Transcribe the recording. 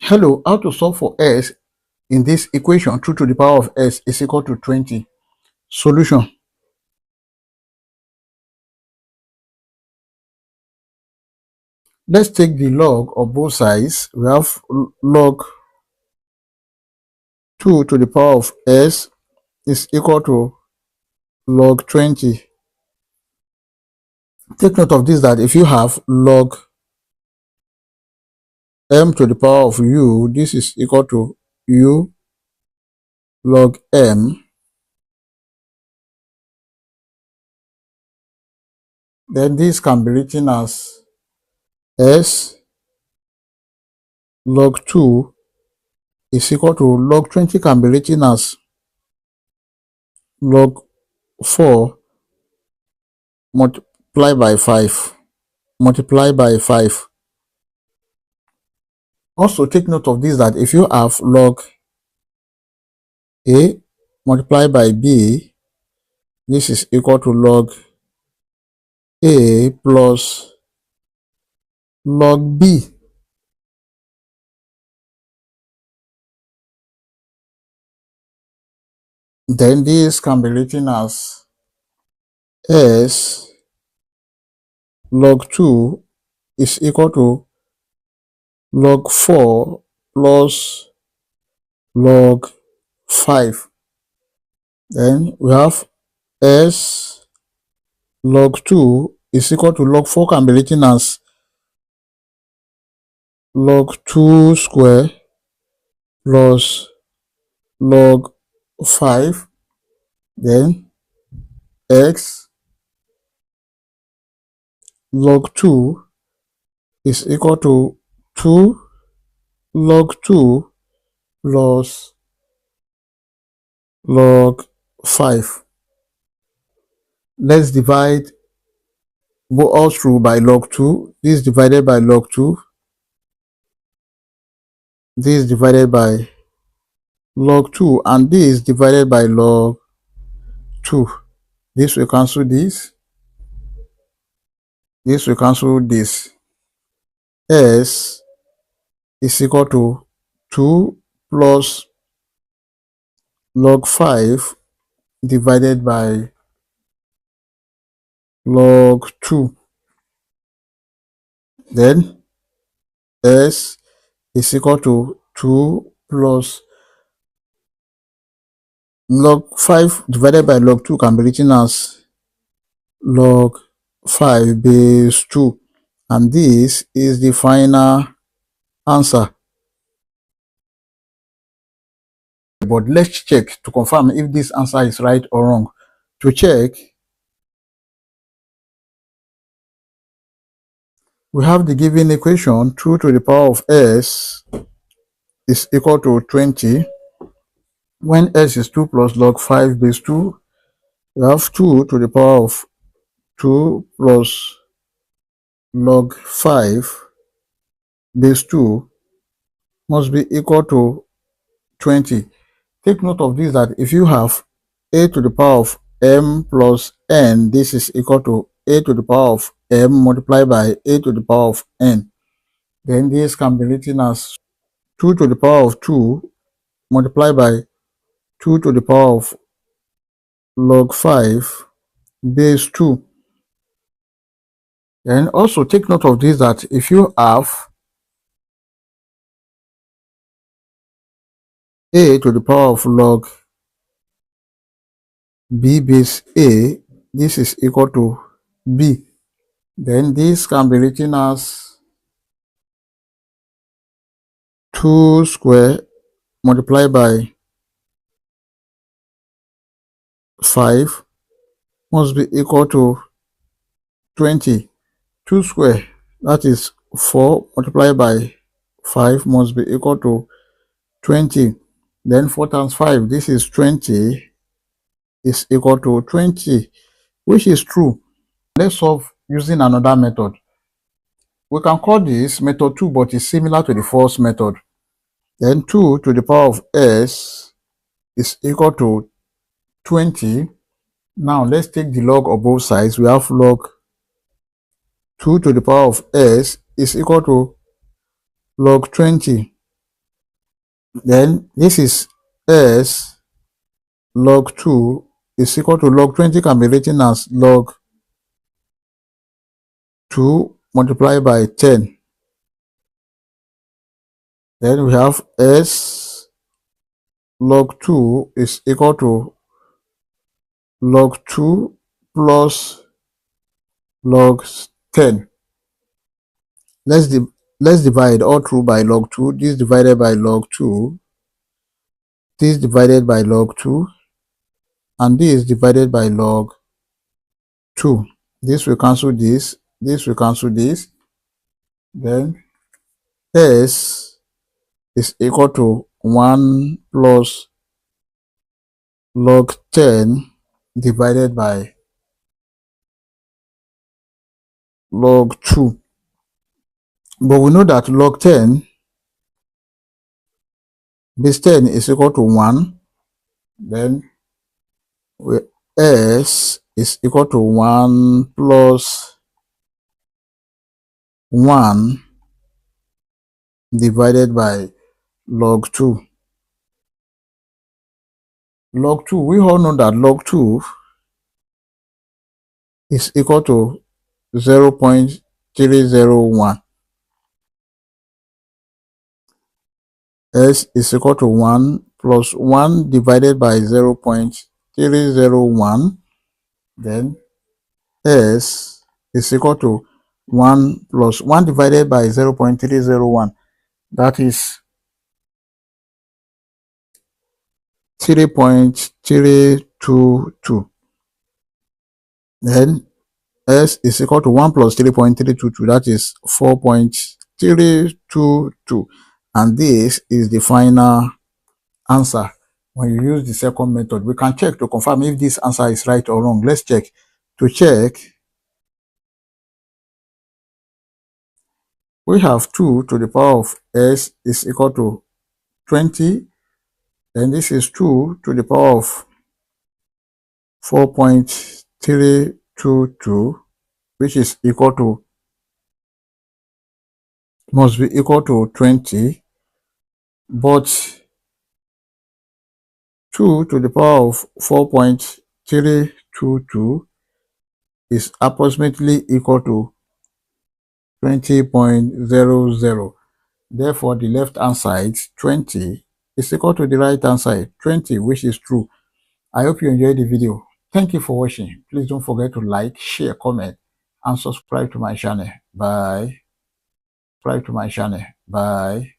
Hello, how to solve for s in this equation 2 to the power of s is equal to 20. Solution. Let's take the log of both sides. We have log 2 to the power of s is equal to log 20. Take note of this, that if you have log m to the power of u, this is equal to u log m. Then this can be written as s log 2 is equal to log 20 can be written as log 4 multiply by 5. Also take note of this, that if you have log a multiplied by b, this is equal to log a plus log b. Then this can be written as s log 2 is equal to log 4 plus log 5. Then we have s log 2 is equal to log 4 can be written as log 2 square plus log 5. Then x log 2 is equal to 2 log 2 plus log 5. Let's divide all through by log 2. This divided by log 2. This divided by log 2. And this divided by log 2. This will cancel this. This will cancel this. S is equal to 2 plus log 5 divided by log 2. Then s is equal to 2 plus log 5 divided by log 2 can be written as log 5 base 2. And this is the final answer. But let's check to confirm if this answer is right or wrong. To check, we have the given equation 2 to the power of s is equal to 20. When s is 2 plus log 5 base 2, we have 2 to the power of 2 plus log 5 base 2 must be equal to 20. Take note of this, that if you have a to the power of m plus n, this is equal to a to the power of m multiplied by a to the power of n. Then this can be written as 2 to the power of 2 multiplied by 2 to the power of log 5 base 2. Then also take note of this, that if you have a to the power of log b base a, this is equal to b. Then this can be written as 2 square multiplied by 5 must be equal to 20. 2 square, that is 4 multiplied by 5, must be equal to 20. Then 4 times 5, this is 20, is equal to 20, which is true. Let's solve using another method. We can call this method 2, but it's similar to the first method. Then 2 to the power of s is equal to 20. Now let's take the log of both sides. We have log 2 to the power of s is equal to log 20. Then this is s log 2 is equal to log 20 can be written as log 2 multiplied by 10. Then we have s log 2 is equal to log 2 plus log 10. Let's divide all through by log 2. This divided by log 2. This divided by log 2. And this divided by log 2. This will cancel this. This will cancel this. Then s is equal to 1 plus log 10 divided by log 2. But we know that log 10 base 10 is equal to 1. Then s is equal to 1 plus 1 divided by log 2. Log 2, we all know that log 2 is equal to 0.301. S is equal to 1 plus 1 divided by 0.301. Then S is equal to 1 plus 1 divided by 0.301. That is 3.322. Then S is equal to 1 plus 3.322. That is 4.322. And this is the final answer. When you use the second method, we can check to confirm if this answer is right or wrong. Let's check. To check, we have 2 to the power of s is equal to 20. Then this is 2 to the power of 4.322, which is equal to, must be equal to 20. But 2 to the power of 4.322 is approximately equal to 20.00. Therefore, the left hand side, 20, is equal to the right hand side, 20, which is true. I hope you enjoyed the video. Thank you for watching. Please don't forget to like, share, comment, and subscribe to my channel. Bye. Subscribe to my channel. Bye.